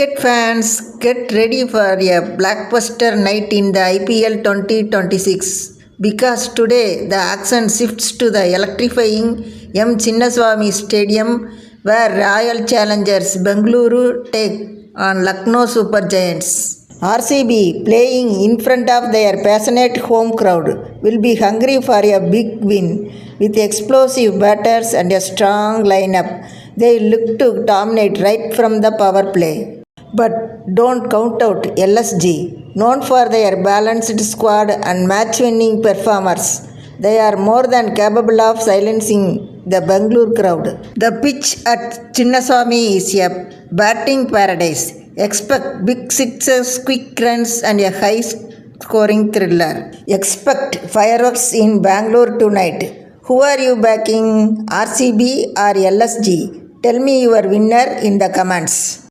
Cricket fans, get ready for a blockbuster night in the IPL 2026 because today the action shifts to the electrifying M. Chinnaswamy Stadium where Royal Challengers Bengaluru take on Lucknow Super Giants. RCB, playing in front of their passionate home crowd, will be hungry for a big win. With explosive batters and a strong lineup, they look to dominate right from the power play. But don't count out LSG, known for their balanced squad and match-winning performers. They are more than capable of silencing the Bangalore crowd. The pitch at Chinnaswamy is a batting paradise. Expect big sixes, quick runs, and a high-scoring thriller. Expect fireworks in Bangalore tonight. Who are you backing, RCB or LSG? Tell me your winner in the comments.